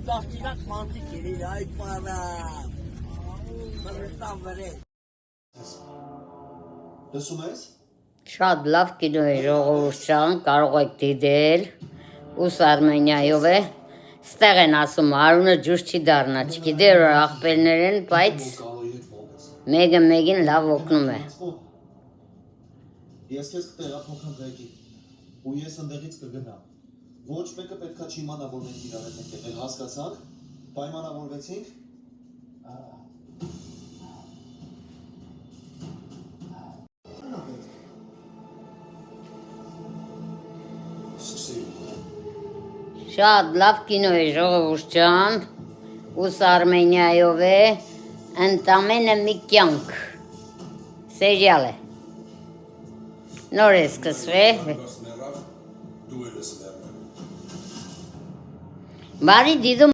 Կաստիլակ մանտիկ էր, այ պարա։ Մրստան վրել։ Լսում ես։ Շատ լավ կինո է ժողովուրդյան, կարող եք դիտել, ուս Արմենիայով է, ստեղ են ասում, Արունը ջուր չի դառնա, չգիտե որ աղբերներ են, բայց մեկը մեկին լավ օգնում է։ Ես քեզ կտեղափոխեմ ղեկի, ու ես ընդեղից կգնամ։ Ոչ մեկը պետքա չիմանա, որ մենք իրար հետ ենք եղել, հասկացանք, պայմանավորվեցինք։ Շատ լավ կինո է ժողովուրդյան, ուս Արմենիայով է, ընդամենը մի կյանք, սերիալ է, նոր է սկսվել, բարի դիդում